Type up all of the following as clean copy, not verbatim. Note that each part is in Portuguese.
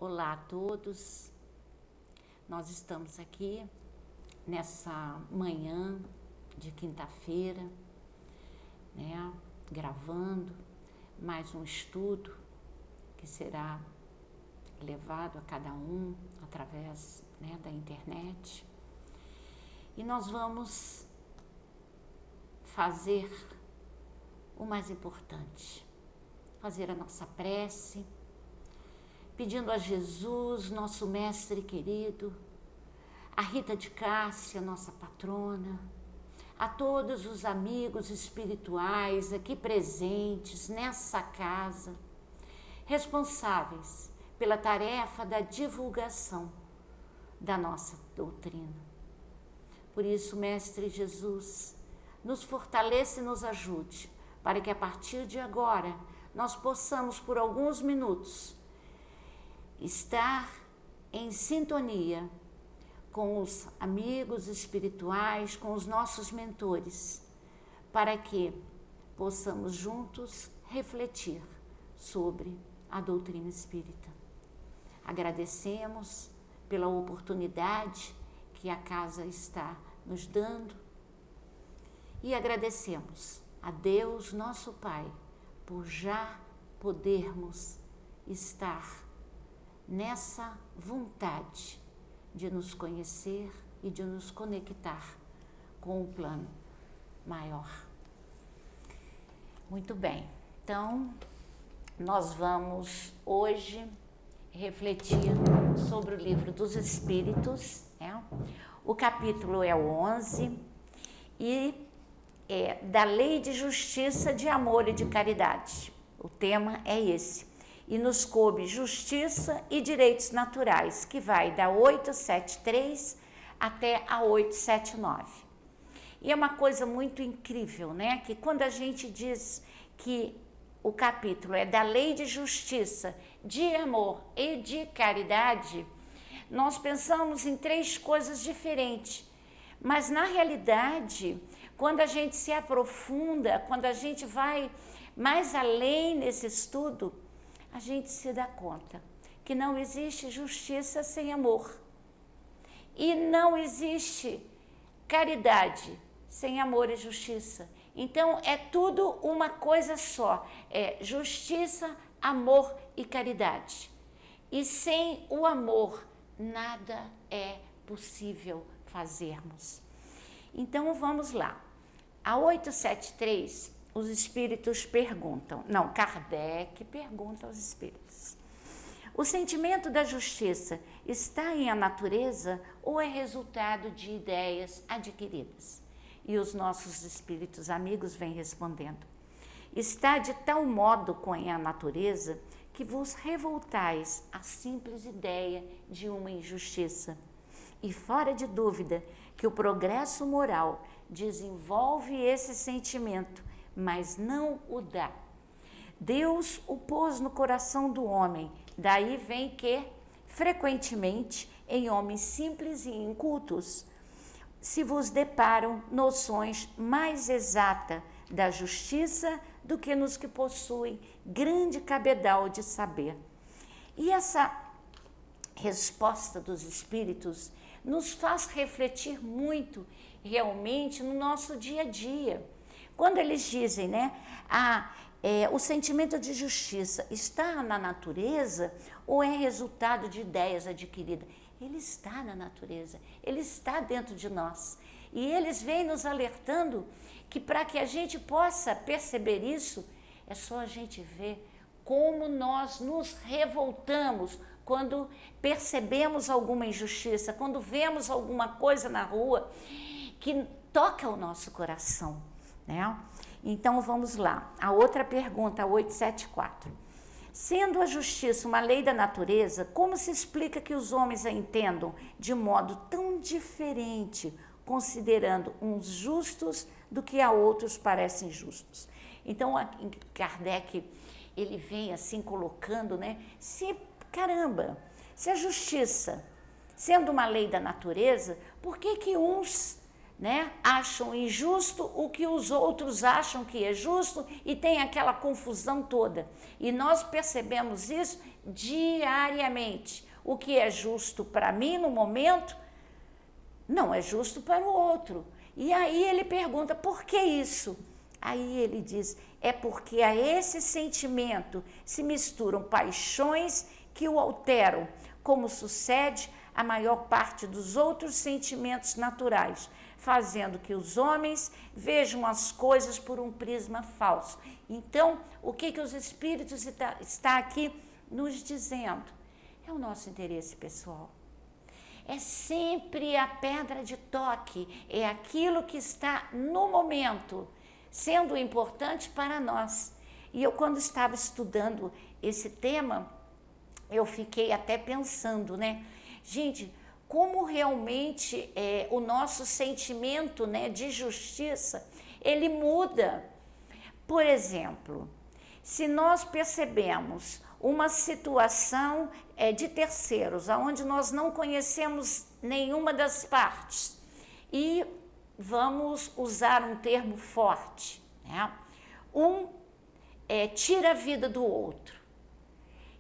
Olá a todos, nós estamos aqui nessa manhã de quinta-feira, gravando mais um estudo que será levado a cada um através da internet. E nós vamos fazer o mais importante, fazer a nossa prece, pedindo a Jesus, nosso mestre querido, a Rita de Cássia, nossa patrona, a todos os amigos espirituais aqui presentes nessa casa, responsáveis pela tarefa da divulgação da nossa doutrina. Por isso, Mestre Jesus, nos fortaleça e nos ajude, para que a partir de agora nós possamos, por alguns minutos, estar em sintonia com os amigos espirituais, com os nossos mentores, para que possamos juntos refletir sobre a doutrina espírita. Agradecemos pela oportunidade que a casa está nos dando e agradecemos a Deus, nosso Pai, por já podermos estar nessa vontade de nos conhecer e de nos conectar com o plano maior. Muito bem, então nós vamos hoje refletir sobre o Livro dos Espíritos, O capítulo é o 11 e é da Lei de Justiça, de Amor e de Caridade. O tema é esse. E nos coube Justiça e Direitos Naturais, que vai da 873 até a 879. E é uma coisa muito incrível, que quando a gente diz que o capítulo é da Lei de Justiça, de Amor e de Caridade, nós pensamos em três coisas diferentes. Mas, na realidade, quando a gente se aprofunda, quando a gente vai mais além nesse estudo, a gente se dá conta que não existe justiça sem amor. E não existe caridade sem amor e justiça. Então, é tudo uma coisa só. É justiça, amor e caridade. E sem o amor, nada é possível fazermos. Então, vamos lá. A 873... os espíritos perguntam, Kardec pergunta aos espíritos: o sentimento da justiça está em a natureza ou é resultado de ideias adquiridas? E os nossos espíritos amigos vêm respondendo: está de tal modo com a natureza que vos revoltais à simples ideia de uma injustiça. E fora de dúvida que o progresso moral desenvolve esse sentimento, mas não o dá. Deus o pôs no coração do homem, daí vem que, frequentemente, em homens simples e incultos, se vos deparam noções mais exatas da justiça do que nos que possuem grande cabedal de saber. E essa resposta dos espíritos nos faz refletir muito, realmente, no nosso dia a dia. Quando eles dizem, o sentimento de justiça está na natureza ou é resultado de ideias adquiridas? Ele está na natureza, ele está dentro de nós. E eles vêm nos alertando que para que a gente possa perceber isso, é só a gente ver como nós nos revoltamos quando percebemos alguma injustiça, quando vemos alguma coisa na rua que toca o nosso coração. Então vamos lá, a outra pergunta, a 874. Sendo a justiça uma lei da natureza, como se explica que os homens a entendam de modo tão diferente, considerando uns justos do que a outros parecem justos? Então Kardec, ele vem assim colocando, se a justiça, sendo uma lei da natureza, por que uns né, acham injusto o que os outros acham que é justo e tem aquela confusão toda. E nós percebemos isso diariamente. O que é justo para mim no momento não é justo para o outro. E aí ele pergunta, por que isso? Aí ele diz, é porque a esse sentimento se misturam paixões que o alteram, como sucede a maior parte dos outros sentimentos naturais, fazendo que os homens vejam as coisas por um prisma falso. Então, o que os espíritos está aqui nos dizendo? É o nosso interesse pessoal. É sempre a pedra de toque, é aquilo que está no momento, sendo importante para nós. E eu, quando estava estudando esse tema, eu fiquei até pensando, né? Gente, como realmente o nosso sentimento, né, de justiça, ele muda. Por exemplo, se nós percebemos uma situação de terceiros, onde nós não conhecemos nenhuma das partes, e vamos usar um termo forte, né? Tira a vida do outro,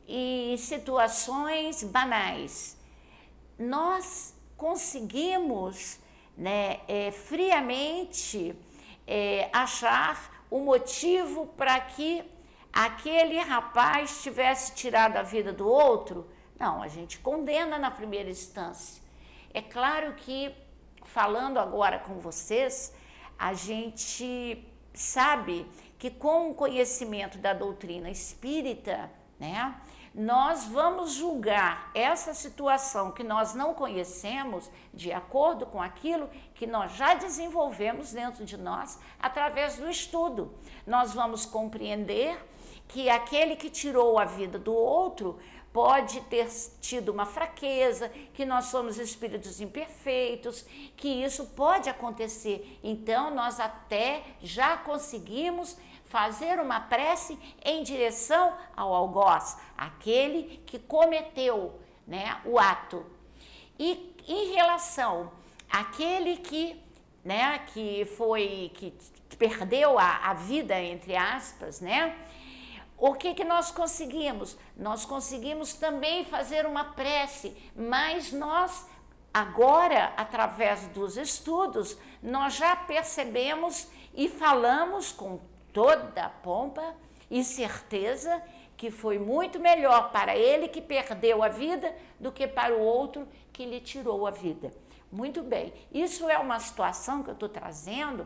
e situações banais, nós conseguimos, né, friamente achar o motivo para que aquele rapaz tivesse tirado a vida do outro? Não, a gente condena na primeira instância. É claro que, falando agora com vocês, a gente sabe que com o conhecimento da doutrina espírita, né, nós vamos julgar essa situação que nós não conhecemos de acordo com aquilo que nós já desenvolvemos dentro de nós através do estudo. Nós vamos compreender que aquele que tirou a vida do outro pode ter tido uma fraqueza, que nós somos espíritos imperfeitos, que isso pode acontecer. Então, nós até já conseguimos fazer uma prece em direção ao algoz, aquele que cometeu, né, o ato. E em relação àquele que perdeu a vida, entre aspas, né? O que nós conseguimos? Nós conseguimos também fazer uma prece, mas nós agora, através dos estudos, nós já percebemos e falamos com toda a pompa e certeza que foi muito melhor para ele que perdeu a vida do que para o outro que lhe tirou a vida. Muito bem, isso é uma situação que eu estou trazendo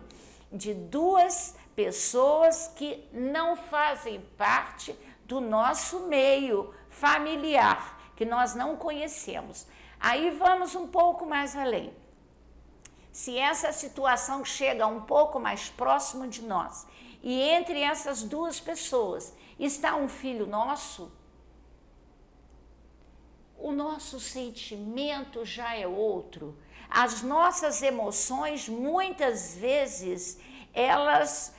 de duas pessoas que não fazem parte do nosso meio familiar, que nós não conhecemos. Aí vamos um pouco mais além. Se essa situação chega um pouco mais próximo de nós, e entre essas duas pessoas está um filho nosso, o nosso sentimento já é outro. As nossas emoções, muitas vezes, elas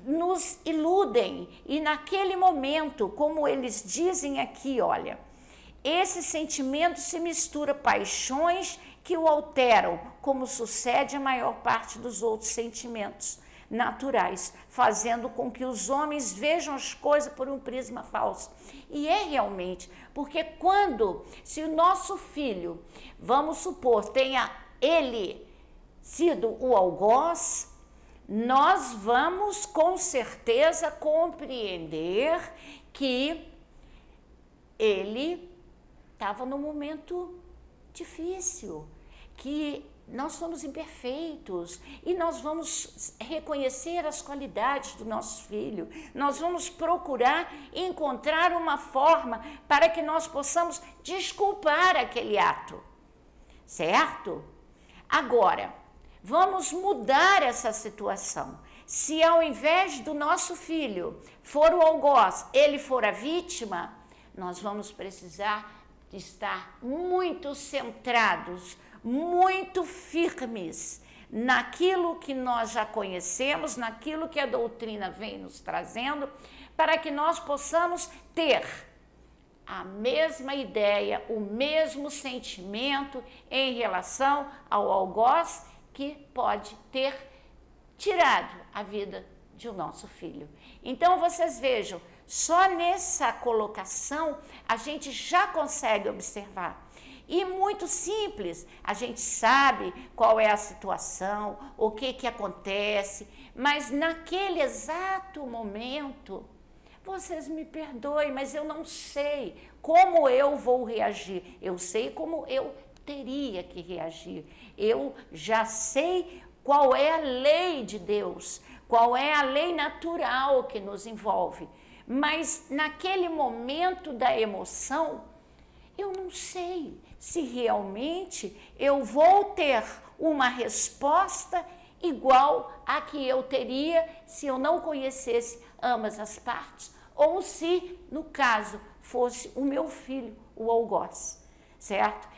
nos iludem. E naquele momento, como eles dizem aqui, olha, esse sentimento se mistura paixões que o alteram, como sucede a maior parte dos outros sentimentos naturais, fazendo com que os homens vejam as coisas por um prisma falso. E é realmente, porque se o nosso filho, vamos supor, tenha ele sido o algoz, nós vamos com certeza compreender que ele estava num momento difícil, que nós somos imperfeitos e nós vamos reconhecer as qualidades do nosso filho, nós vamos procurar encontrar uma forma para que nós possamos desculpar aquele ato, certo? Agora, vamos mudar essa situação. Se ao invés do nosso filho for o algoz, ele for a vítima, nós vamos precisar de estar muito centrados, muito firmes naquilo que nós já conhecemos, naquilo que a doutrina vem nos trazendo, para que nós possamos ter a mesma ideia, o mesmo sentimento em relação ao algoz que pode ter tirado a vida de um nosso filho. Então vocês vejam, só nessa colocação a gente já consegue observar. E muito simples, a gente sabe qual é a situação, o que acontece, mas naquele exato momento, vocês me perdoem, mas eu não sei como eu vou reagir. Eu sei como eu teria que reagir. Eu já sei qual é a lei de Deus, qual é a lei natural que nos envolve. Mas naquele momento da emoção, eu não sei se realmente eu vou ter uma resposta igual a que eu teria se eu não conhecesse ambas as partes, ou se, no caso, fosse o meu filho, o algoz, certo?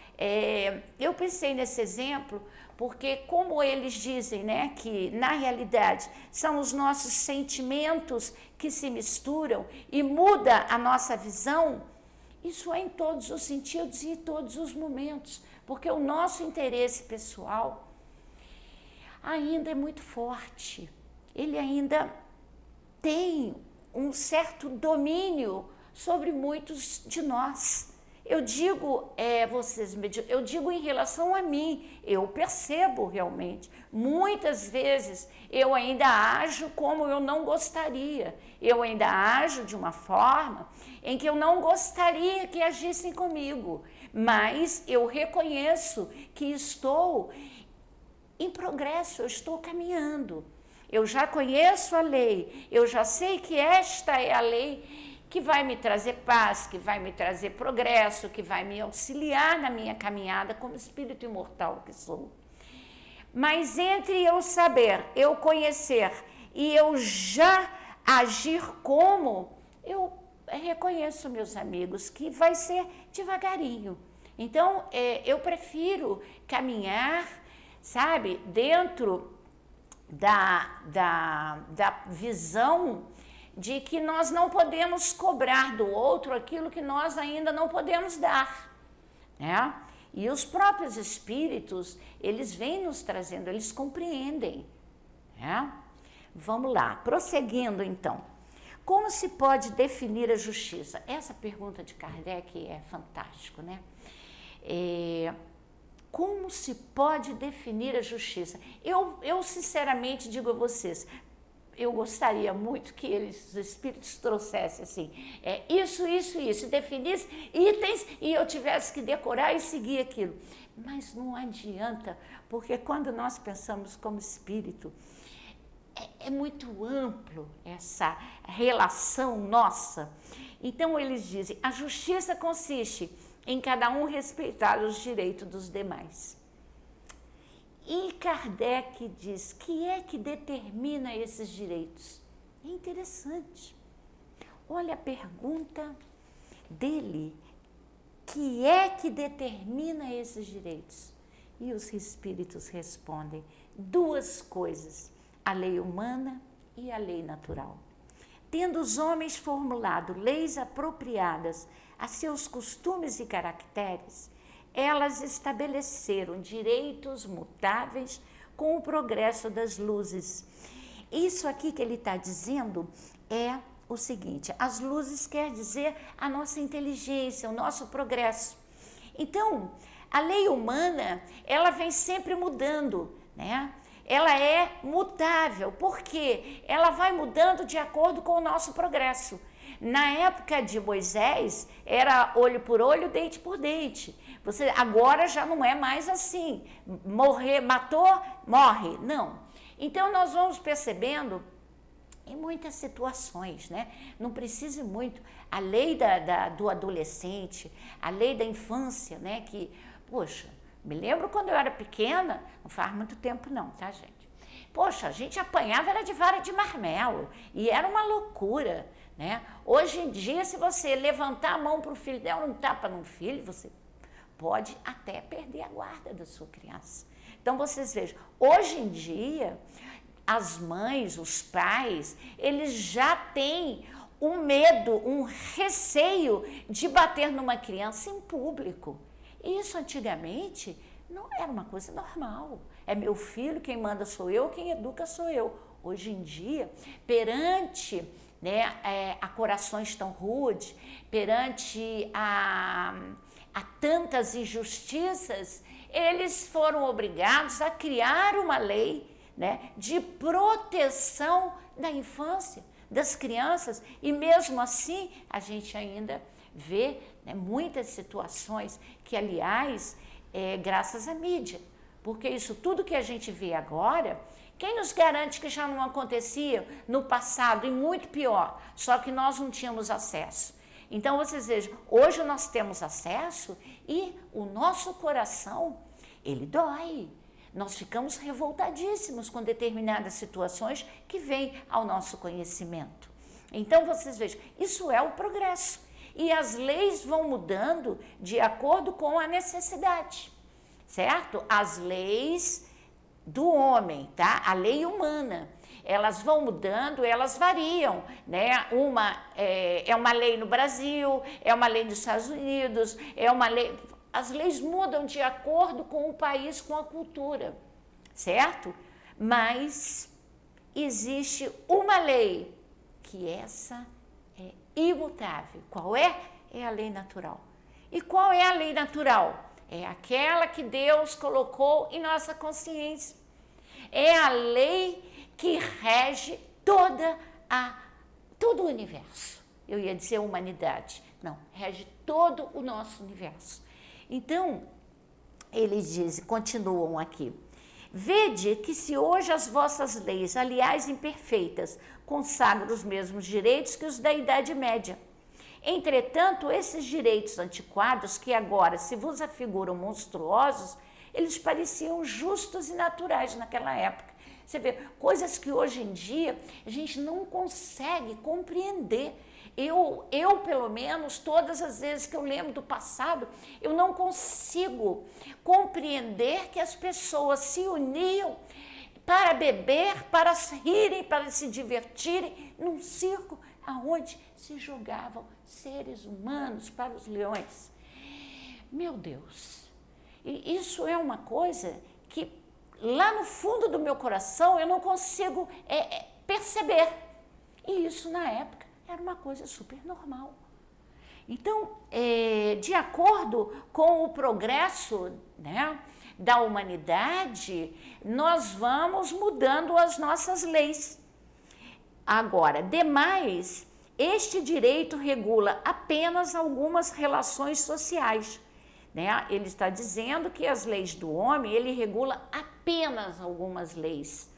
Eu pensei nesse exemplo porque, como eles dizem, né, que na realidade são os nossos sentimentos que se misturam e muda a nossa visão, isso é em todos os sentidos e em todos os momentos, porque o nosso interesse pessoal ainda é muito forte, ele ainda tem um certo domínio sobre muitos de nós. Eu digo, eu digo em relação a mim, eu percebo realmente, muitas vezes eu ainda ajo como eu não gostaria, eu ainda ajo de uma forma em que eu não gostaria que agissem comigo, mas eu reconheço que estou em progresso, eu estou caminhando, eu já conheço a lei, eu já sei que esta é a lei que vai me trazer paz, que vai me trazer progresso, que vai me auxiliar na minha caminhada como espírito imortal que sou. Mas entre eu saber, eu conhecer e eu já agir como, eu reconheço, meus amigos, que vai ser devagarinho. Então, eu prefiro caminhar, sabe, dentro da visão de que nós não podemos cobrar do outro aquilo que nós ainda não podemos dar, né? E os próprios espíritos, eles vêm nos trazendo, eles compreendem, né? Vamos lá, prosseguindo então. Como se pode definir a justiça? Essa pergunta de Kardec é fantástico, né? Como se pode definir a justiça? Eu sinceramente digo a vocês, eu gostaria muito que os espíritos trouxessem assim, isso, definissem itens e eu tivesse que decorar e seguir aquilo. Mas não adianta, porque quando nós pensamos como espírito, é muito amplo essa relação nossa. Então eles dizem, a justiça consiste em cada um respeitar os direitos dos demais. E Kardec diz, que é que determina esses direitos? É interessante. Olha a pergunta dele, que é que determina esses direitos? E os espíritos respondem, duas coisas, a lei humana e a lei natural. Tendo os homens formulado leis apropriadas a seus costumes e caracteres, elas estabeleceram direitos mutáveis com o progresso das luzes. Isso aqui que ele está dizendo é o seguinte, as luzes quer dizer a nossa inteligência, o nosso progresso. Então, a lei humana, ela vem sempre mudando, né? Ela é mutável, porque ela vai mudando de acordo com o nosso progresso. Na época de Moisés, era olho por olho, dente por dente. Agora já não é mais assim, matou, morre, não. Então nós vamos percebendo em muitas situações, né? Não precisa muito. A lei do adolescente, a lei da infância, né? Que, poxa, me lembro quando eu era pequena, não faz muito tempo não, tá, gente? Poxa, a gente apanhava era de vara de marmelo e era uma loucura, né? Hoje em dia, se você levantar a mão para o filho, der um tapa no filho, você pode até perder a guarda da sua criança. Então, vocês vejam, hoje em dia, as mães, os pais, eles já têm um medo, um receio de bater numa criança em público. Isso, antigamente, não era uma coisa normal, é meu filho, quem manda sou eu, quem educa sou eu. Hoje em dia, perante, né, a corações tão rudes, perante a tantas injustiças, eles foram obrigados a criar uma lei, né, de proteção da infância, das crianças, e mesmo assim a gente ainda vê, né, muitas situações que, aliás, graças à mídia, porque isso tudo que a gente vê agora, quem nos garante que já não acontecia no passado e muito pior, só que nós não tínhamos acesso. Então vocês vejam, hoje nós temos acesso e o nosso coração, ele dói. Nós ficamos revoltadíssimos com determinadas situações que vêm ao nosso conhecimento. Então vocês vejam, isso é o progresso. E as leis vão mudando de acordo com a necessidade, certo? As leis do homem, tá? A lei humana, elas vão mudando, elas variam, né? É uma lei no Brasil, é uma lei nos Estados Unidos, é uma lei... As leis mudam de acordo com o país, com a cultura, certo? Mas existe uma lei que essa é imutável. Qual é? É a lei natural. E qual é a lei natural? É aquela que Deus colocou em nossa consciência. É a lei que rege todo o universo. Eu ia dizer humanidade. Não, rege todo o nosso universo. Então, eles dizem, continuam aqui, vede que se hoje as vossas leis, aliás imperfeitas, consagram os mesmos direitos que os da Idade Média. Entretanto, esses direitos antiquados, que agora se vos afiguram monstruosos, eles pareciam justos e naturais naquela época. Você vê, coisas que hoje em dia a gente não consegue compreender. Eu, pelo menos, todas as vezes que eu lembro do passado, eu não consigo compreender que as pessoas se uniam para beber, para rirem, para se divertirem, num circo aonde se jogavam seres humanos para os leões. Meu Deus, e isso é uma coisa que lá no fundo do meu coração eu não consigo perceber. E isso na época era uma coisa super normal. Então, de acordo com o progresso, né, da humanidade, nós vamos mudando as nossas leis. Agora, demais, este direito regula apenas algumas relações sociais, né? Ele está dizendo que as leis do homem, ele regula apenas algumas leis,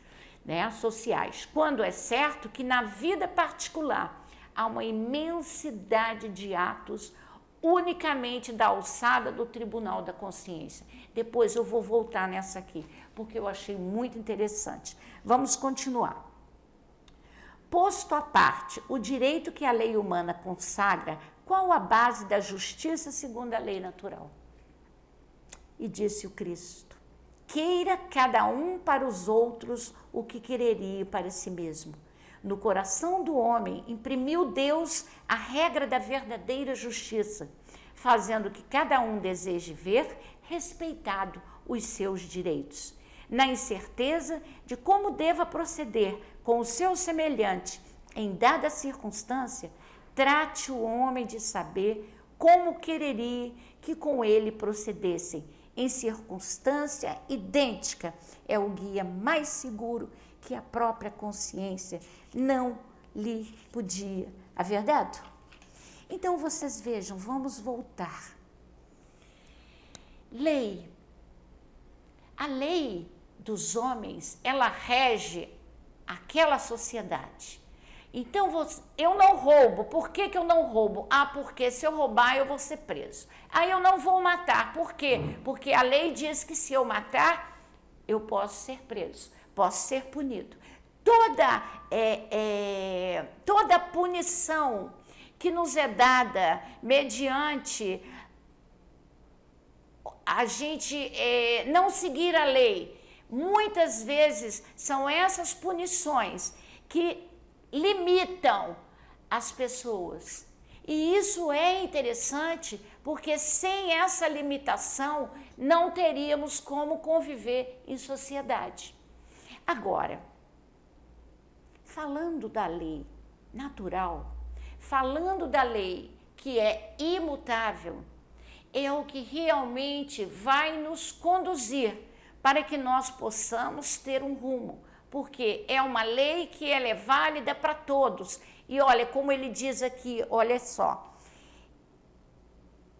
né, sociais, quando é certo que na vida particular há uma imensidade de atos unicamente da alçada do Tribunal da Consciência. Depois eu vou voltar nessa aqui, porque eu achei muito interessante. Vamos continuar. Posto à parte o direito que a lei humana consagra, qual a base da justiça segundo a lei natural? E disse o Cristo, queira cada um para os outros o que quereria para si mesmo. No coração do homem imprimiu Deus a regra da verdadeira justiça, fazendo que cada um deseje ver respeitado os seus direitos. Na incerteza de como deva proceder com o seu semelhante em dada circunstância, trate o homem de saber como quereria que com ele procedessem. Em circunstância idêntica, é o guia mais seguro que a própria consciência não lhe podia haver dado. Então, vocês vejam, vamos voltar. Lei. A lei dos homens, ela rege aquela sociedade. Então, eu não roubo. Por que eu não roubo? Ah, porque se eu roubar, eu vou ser preso. Aí eu não vou matar. Por quê? Porque a lei diz que se eu matar, eu posso ser preso, posso ser punido. Toda punição que nos é dada mediante a gente não seguir a lei, muitas vezes são essas punições que limitam as pessoas. E isso é interessante, porque sem essa limitação não teríamos como conviver em sociedade. Agora, falando da lei natural, falando da lei que é imutável, é o que realmente vai nos conduzir para que nós possamos ter um rumo, porque é uma lei que ela é válida para todos. E olha, como ele diz aqui, olha só,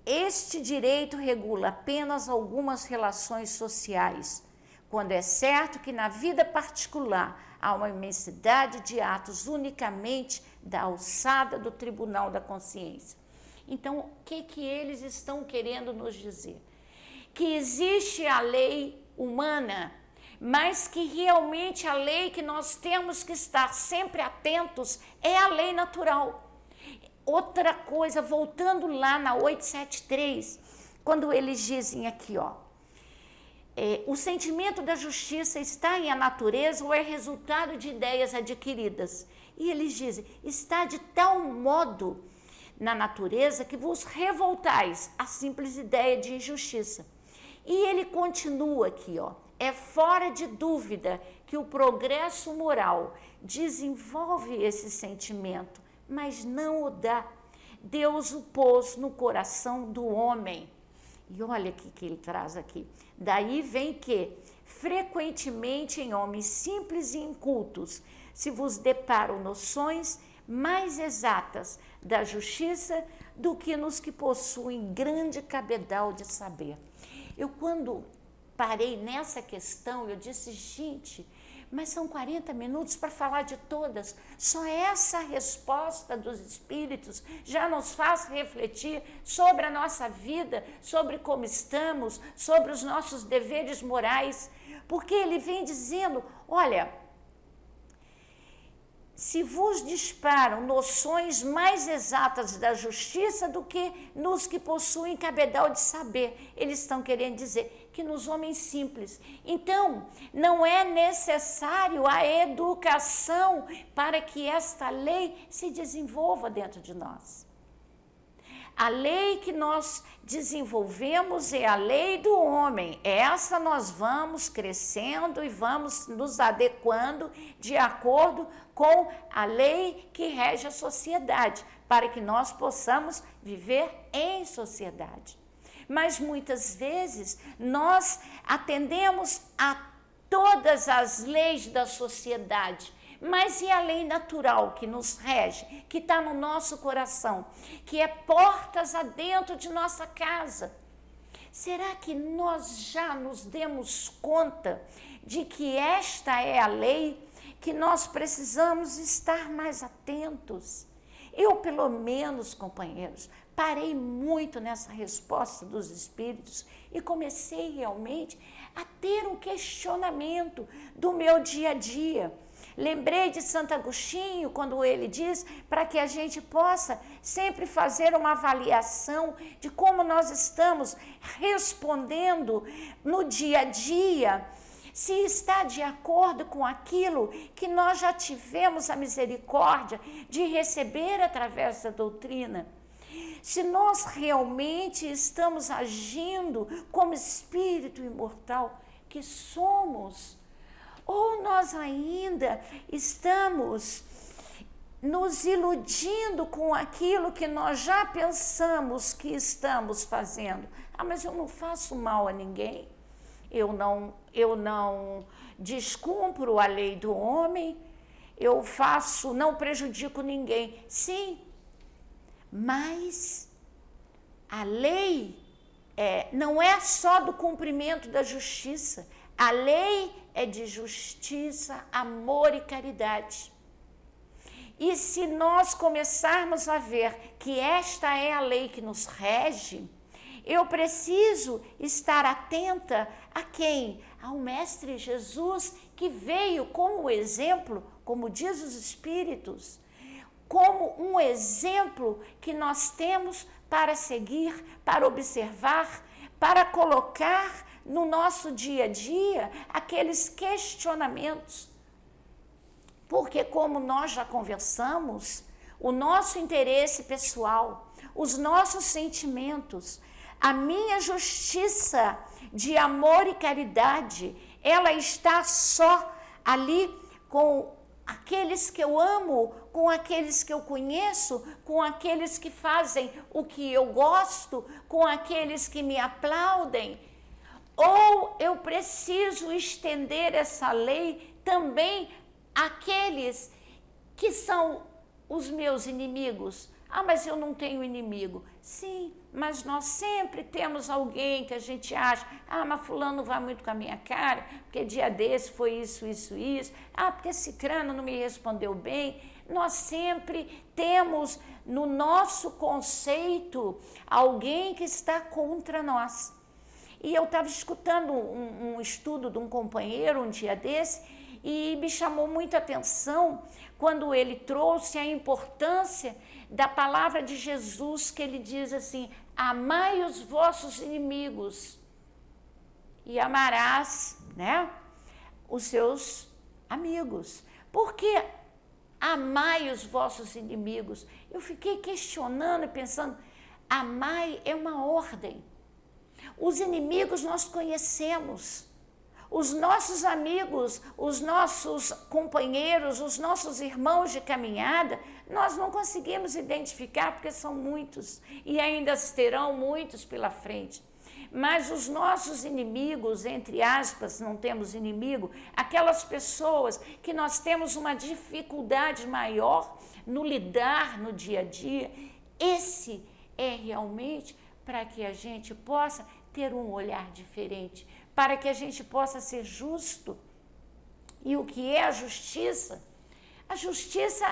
este direito regula apenas algumas relações sociais, quando é certo que na vida particular há uma imensidade de atos unicamente da alçada do tribunal da consciência. Então, o que eles estão querendo nos dizer? Que existe a lei humana, mas que realmente a lei que nós temos que estar sempre atentos é a lei natural. Outra coisa, voltando lá na 873, quando eles dizem aqui, ó, o sentimento da justiça está em a natureza ou é resultado de ideias adquiridas? E eles dizem, está de tal modo na natureza que vos revoltais à simples ideia de injustiça. E ele continua aqui, ó, é fora de dúvida que o progresso moral desenvolve esse sentimento, mas não o dá. Deus o pôs no coração do homem. E olha o que ele traz aqui. Daí vem que, frequentemente em homens simples e incultos, se vos deparam noções mais exatas da justiça do que nos que possuem grande cabedal de saber. Eu, quando parei nessa questão, eu disse, gente, mas são 40 minutos para falar de todas. Só essa resposta dos Espíritos já nos faz refletir sobre a nossa vida, sobre como estamos, sobre os nossos deveres morais, porque ele vem dizendo, olha, se vos disparam noções mais exatas da justiça do que nos que possuem cabedal de saber. Eles estão querendo dizer que nos homens simples. Então, não é necessário a educação para que esta lei se desenvolva dentro de nós. A lei que nós desenvolvemos é a lei do homem. Essa nós vamos crescendo e vamos nos adequando de acordo com a lei que rege a sociedade, para que nós possamos viver em sociedade. Mas muitas vezes nós atendemos a todas as leis da sociedade, mas e a lei natural que nos rege, que está no nosso coração, que é portas adentro de nossa casa? Será que nós já nos demos conta de que esta é a lei, que nós precisamos estar mais atentos? Eu, pelo menos, companheiros, parei muito nessa resposta dos Espíritos e comecei realmente a ter um questionamento do meu dia a dia. Lembrei de Santo Agostinho, quando ele diz para que a gente possa sempre fazer uma avaliação de como nós estamos respondendo no dia a dia, se está de acordo com aquilo que nós já tivemos a misericórdia de receber através da doutrina. Se nós realmente estamos agindo como espírito imortal que somos, ou nós ainda estamos nos iludindo com aquilo que nós já pensamos que estamos fazendo. Ah, mas eu não faço mal a ninguém, eu não descumpro a lei do homem, não prejudico ninguém. Sim, mas a lei não é só do cumprimento da justiça. A lei é de justiça, amor e caridade. E se nós começarmos a ver que esta é a lei que nos rege, eu preciso estar atenta a quem? Ao Mestre Jesus, que veio como exemplo, como diz os Espíritos, como um exemplo que nós temos para seguir, para observar, para colocar no nosso dia a dia aqueles questionamentos. Porque, como nós já conversamos, o nosso interesse pessoal, os nossos sentimentos. A minha justiça de amor e caridade, ela está só ali com aqueles que eu amo, com aqueles que eu conheço, com aqueles que fazem o que eu gosto, com aqueles que me aplaudem. Ou eu preciso estender essa lei também àqueles que são os meus inimigos. Ah, mas eu não tenho inimigo. Sim, mas nós sempre temos alguém que a gente acha, ah, mas fulano não vai muito com a minha cara, porque dia desse foi isso. Ah, porque cicrano não me respondeu bem. Nós sempre temos no nosso conceito alguém que está contra nós. E eu estava escutando um estudo de um companheiro um dia desse e me chamou muita atenção quando ele trouxe a importância da palavra de Jesus, que ele diz assim: amai os vossos inimigos e amarás, né, os seus amigos. Por que amai os vossos inimigos? Eu fiquei questionando e pensando, amai é uma ordem. Os inimigos nós conhecemos. Os nossos amigos, os nossos companheiros, os nossos irmãos de caminhada, nós não conseguimos identificar porque são muitos e ainda terão muitos pela frente. Mas os nossos inimigos, entre aspas, não temos inimigo, aquelas pessoas que nós temos uma dificuldade maior no lidar no dia a dia, esse é realmente para que a gente possa ter um olhar diferente, para que a gente possa ser justo. E o que é a justiça? A justiça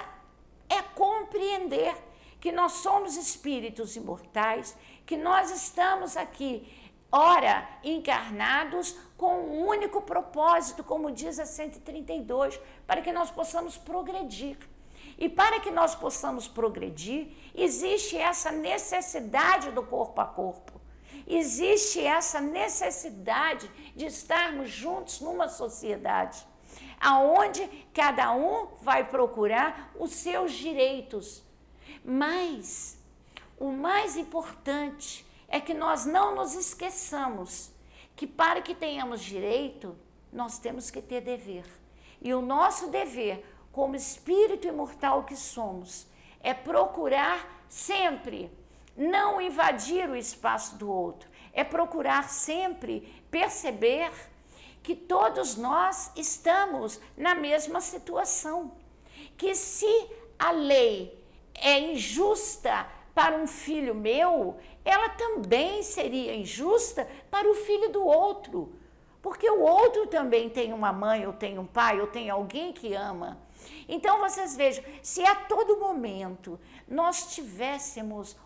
é compreender que nós somos espíritos imortais, que nós estamos aqui, ora, encarnados com um único propósito, como diz a 132, para que nós possamos progredir. E para que nós possamos progredir, existe essa necessidade do corpo a corpo. Existe essa necessidade de estarmos juntos numa sociedade, aonde cada um vai procurar os seus direitos. Mas o mais importante é que nós não nos esqueçamos que para que tenhamos direito, nós temos que ter dever. E o nosso dever, como espírito imortal que somos, é procurar sempre não invadir o espaço do outro, é procurar sempre perceber que todos nós estamos na mesma situação, que se a lei é injusta para um filho meu, ela também seria injusta para o filho do outro, porque o outro também tem uma mãe, ou tem um pai, ou tem alguém que ama. Então vocês vejam, se a todo momento nós tivéssemos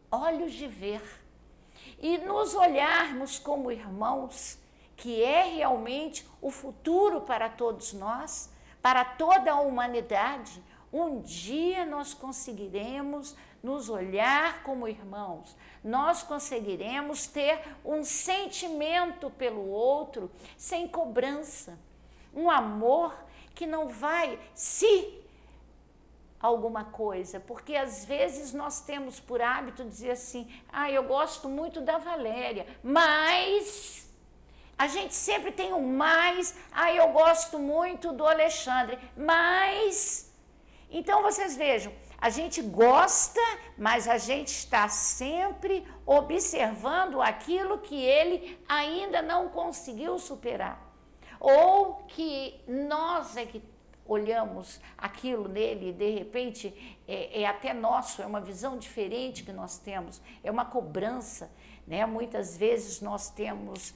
olhos de ver e nos olharmos como irmãos, que é realmente o futuro para todos nós, para toda a humanidade, um dia nós conseguiremos nos olhar como irmãos, nós conseguiremos ter um sentimento pelo outro sem cobrança, um amor que não vai se alguma coisa, porque às vezes nós temos por hábito dizer assim, ah, eu gosto muito da Valéria, mas a gente sempre tem um mais, ah, eu gosto muito do Alexandre, mas, então vocês vejam, a gente gosta, mas a gente está sempre observando aquilo que ele ainda não conseguiu superar, ou que nós é que olhamos aquilo nele e de repente é até nosso, é uma visão diferente que nós temos, é uma cobrança, né? Muitas vezes nós temos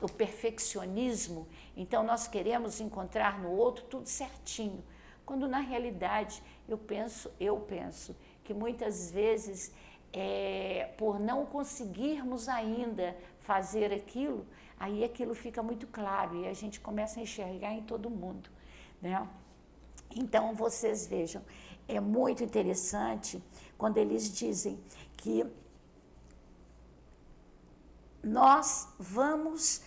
o perfeccionismo, então nós queremos encontrar no outro tudo certinho, quando na realidade eu penso que muitas vezes por não conseguirmos ainda fazer aquilo, aí aquilo fica muito claro e a gente começa a enxergar em todo mundo, né? Então vocês vejam, é muito interessante quando eles dizem que nós vamos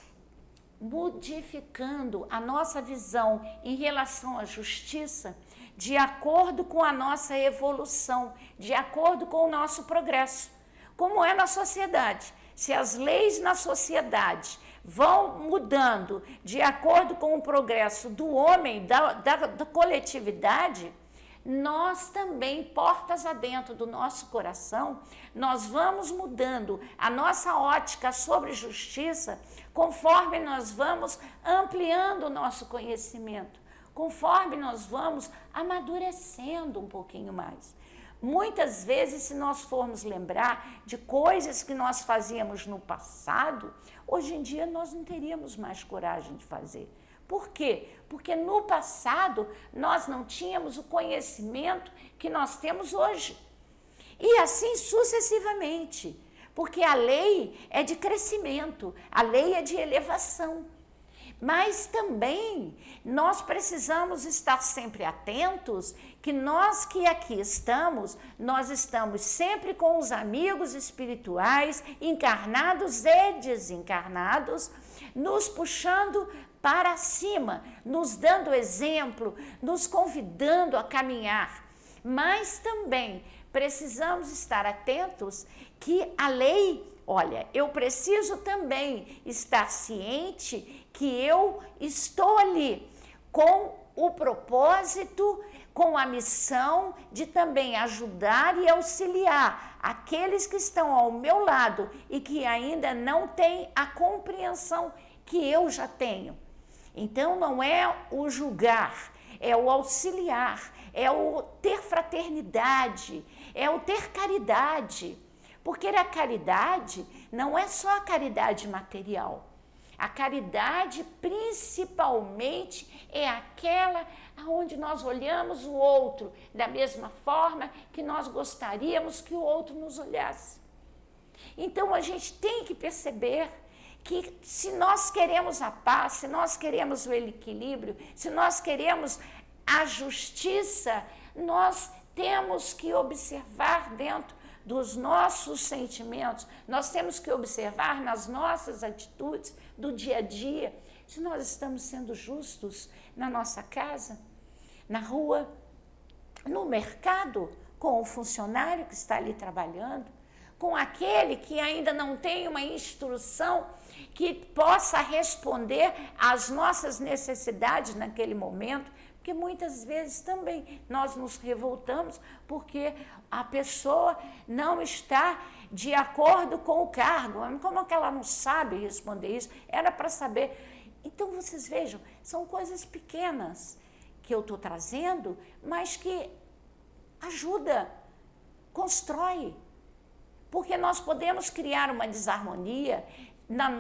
modificando a nossa visão em relação à justiça, de acordo com a nossa evolução, de acordo com o nosso progresso. Como é na sociedade. Se as leis na sociedade vão mudando de acordo com o progresso do homem, da coletividade, nós também, portas adentro do nosso coração, nós vamos mudando a nossa ótica sobre justiça conforme nós vamos ampliando o nosso conhecimento, conforme nós vamos amadurecendo um pouquinho mais. Muitas vezes, se nós formos lembrar de coisas que nós fazíamos no passado, hoje em dia nós não teríamos mais coragem de fazer. Por quê? Porque no passado nós não tínhamos o conhecimento que nós temos hoje. E assim sucessivamente, porque a lei é de crescimento, a lei é de elevação. Mas também nós precisamos estar sempre atentos que nós que aqui estamos, nós estamos sempre com os amigos espirituais, encarnados e desencarnados, nos puxando para cima, nos dando exemplo, nos convidando a caminhar. Mas também precisamos estar atentos que a lei, olha, eu preciso também estar ciente que eu estou ali com o propósito, com a missão de também ajudar e auxiliar aqueles que estão ao meu lado e que ainda não têm a compreensão que eu já tenho. Então não é o julgar, é o auxiliar, é o ter fraternidade, é o ter caridade. Porque a caridade não é só a caridade material. A caridade, principalmente, é aquela onde nós olhamos o outro da mesma forma que nós gostaríamos que o outro nos olhasse. Então, a gente tem que perceber que se nós queremos a paz, se nós queremos o equilíbrio, se nós queremos a justiça, nós temos que observar dentro dos nossos sentimentos, nós temos que observar nas nossas atitudes do dia a dia, se nós estamos sendo justos na nossa casa, na rua, no mercado, com o funcionário que está ali trabalhando, com aquele que ainda não tem uma instrução que possa responder às nossas necessidades naquele momento, porque muitas vezes também nós nos revoltamos porque a pessoa não está de acordo com o cargo. Como é que ela não sabe responder isso? Era para saber. Então, vocês vejam, são coisas pequenas que eu estou trazendo, mas que ajuda, constrói. Porque nós podemos criar uma desarmonia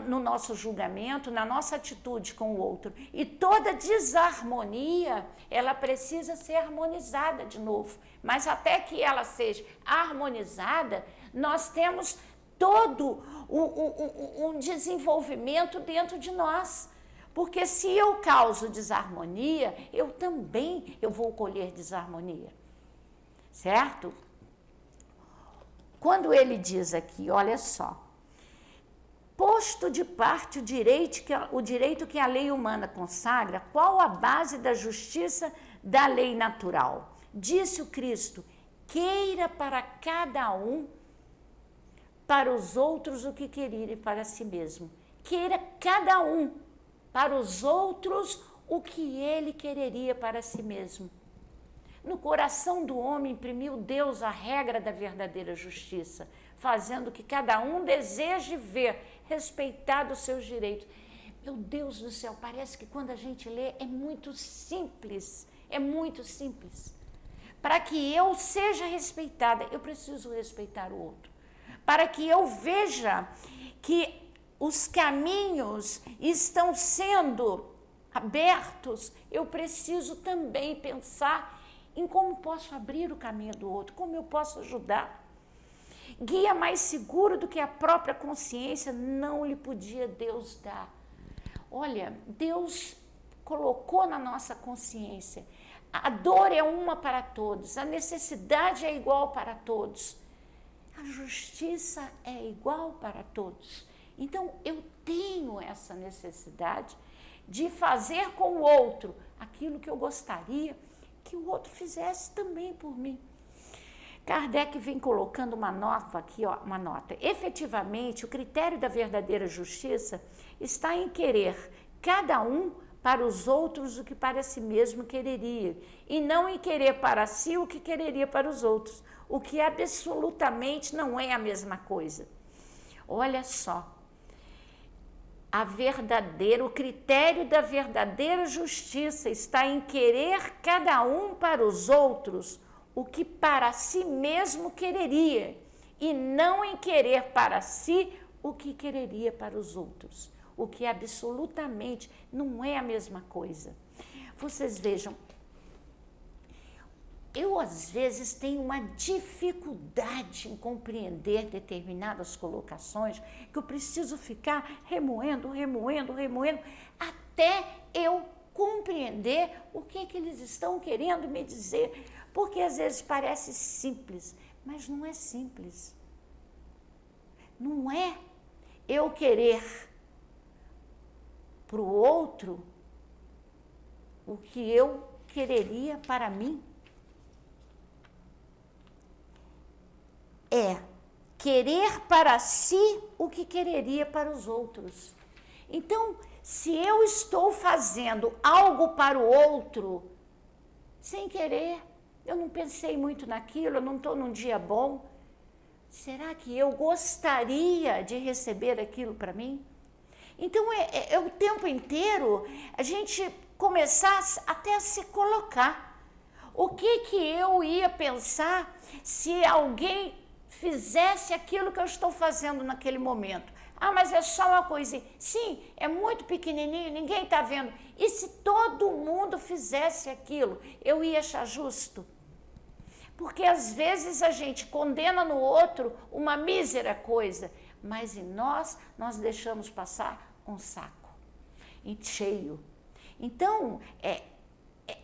no nosso julgamento, na nossa atitude com o outro. E toda desarmonia, ela precisa ser harmonizada de novo. Mas até que ela seja harmonizada, nós temos todo um desenvolvimento dentro de nós. Porque se eu causo desarmonia, eu também vou colher desarmonia. Certo? Quando ele diz aqui, olha só, posto de parte o direito que a lei humana consagra, qual a base da justiça da lei natural? Disse o Cristo, queira para cada um, para os outros o que querer para si mesmo. Queira cada um, para os outros o que ele quereria para si mesmo. No coração do homem imprimiu Deus a regra da verdadeira justiça, fazendo que cada um deseje ver respeitado os seus direitos. Meu Deus do céu, parece que quando a gente lê é muito simples, Para que eu seja respeitada, eu preciso respeitar o outro. Para que eu veja que os caminhos estão sendo abertos, eu preciso também pensar em como posso abrir o caminho do outro, como eu posso ajudar. Guia mais seguro do que a própria consciência não lhe podia Deus dar. Olha, Deus colocou na nossa consciência, a dor é uma para todos, a necessidade é igual para todos, a justiça é igual para todos. Então, eu tenho essa necessidade de fazer com o outro aquilo que eu gostaria que o outro fizesse também por mim. Kardec vem colocando uma nota aqui, ó, uma nota. Efetivamente, o critério da verdadeira justiça está em querer cada um para os outros o que para si mesmo quereria, e não em querer para si o que quereria para os outros, o que absolutamente não é a mesma coisa. Olha só, o critério da verdadeira justiça está em querer cada um para os outros o que para si mesmo quereria, e não em querer para si o que quereria para os outros, o que absolutamente não é a mesma coisa. Vocês vejam, eu às vezes tenho uma dificuldade em compreender determinadas colocações, que eu preciso ficar remoendo, até eu compreender o que eles estão querendo me dizer. Porque às vezes parece simples, mas não é simples. Não é eu querer para o outro o que eu quereria para mim. É querer para si o que quereria para os outros. Então, se eu estou fazendo algo para o outro, sem querer, eu não pensei muito naquilo, eu não estou num dia bom, será que eu gostaria de receber aquilo para mim? Então, é o tempo inteiro a gente começar até a se colocar. O que eu ia pensar se alguém fizesse aquilo que eu estou fazendo naquele momento? Ah, mas é só uma coisinha. Sim, é muito pequenininho, ninguém está vendo. E se todo mundo fizesse aquilo, eu ia achar justo? Porque às vezes a gente condena no outro uma mísera coisa, mas em nós deixamos passar um saco cheio. Então,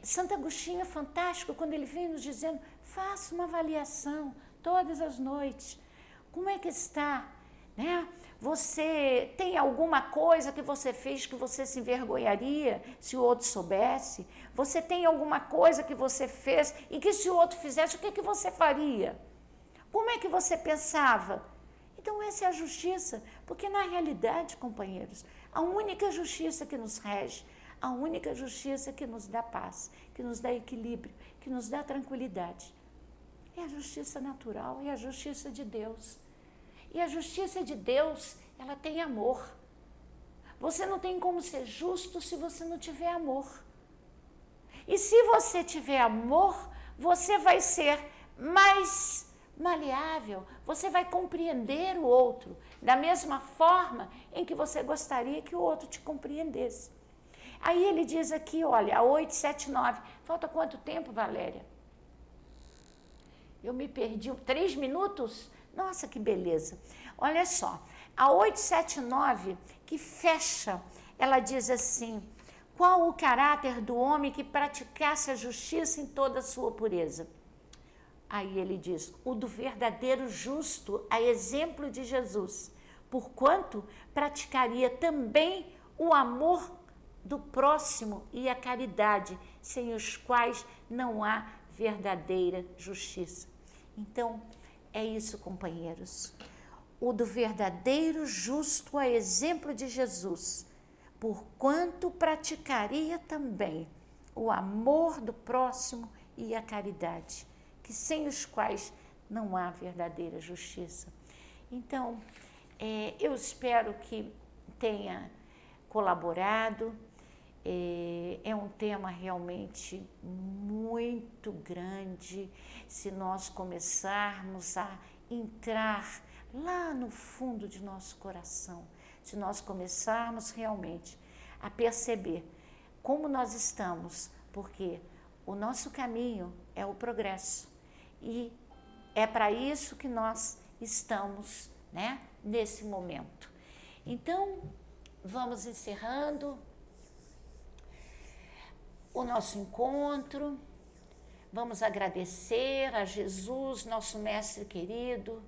Santo Agostinho é fantástico quando ele vem nos dizendo, faça uma avaliação todas as noites. Como é que está? Né? Você tem alguma coisa que você fez que você se envergonharia se o outro soubesse? Você tem alguma coisa que você fez e que se o outro fizesse, o que você faria? Como é que você pensava? Então essa é a justiça, porque na realidade, companheiros, a única justiça que nos rege, a única justiça que nos dá paz, que nos dá equilíbrio, que nos dá tranquilidade, é a justiça natural, é a justiça de Deus. E a justiça de Deus, ela tem amor. Você não tem como ser justo se você não tiver amor. E se você tiver amor, você vai ser mais maleável, você vai compreender o outro da mesma forma em que você gostaria que o outro te compreendesse. Aí ele diz aqui, olha, a 879, falta quanto tempo, Valéria? Eu me perdi, 3 minutos? Nossa, que beleza. Olha só, a 879, que fecha, ela diz assim, qual o caráter do homem que praticasse a justiça em toda a sua pureza? Aí ele diz, o do verdadeiro justo, a exemplo de Jesus, porquanto praticaria também o amor do próximo e a caridade, sem os quais não há verdadeira justiça. Então, é isso, companheiros. O do verdadeiro justo a exemplo de Jesus, porquanto praticaria também o amor do próximo e a caridade, que sem os quais não há verdadeira justiça. Então, eu espero que tenha colaborado. É um tema realmente muito grande. Se nós começarmos a entrar lá no fundo de nosso coração, se nós começarmos realmente a perceber como nós estamos, porque o nosso caminho é o progresso e é para isso que nós estamos, né, nesse momento. Então, vamos encerrando o nosso encontro, vamos agradecer a Jesus, nosso mestre querido,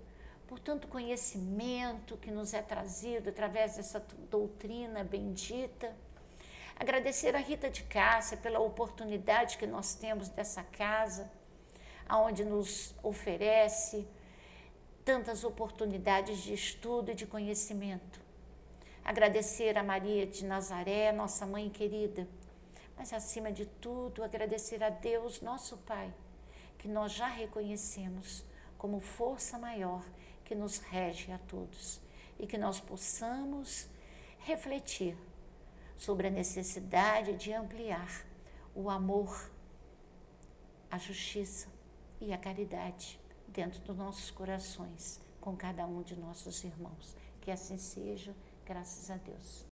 por tanto conhecimento que nos é trazido através dessa doutrina bendita. Agradecer a Rita de Cássia pela oportunidade que nós temos dessa casa, aonde nos oferece tantas oportunidades de estudo e de conhecimento. Agradecer a Maria de Nazaré, nossa mãe querida, mas acima de tudo, agradecer a Deus, nosso Pai, que nós já reconhecemos como força maior que nos rege a todos e que nós possamos refletir sobre a necessidade de ampliar o amor, a justiça e a caridade dentro dos nossos corações com cada um de nossos irmãos. Que assim seja, graças a Deus.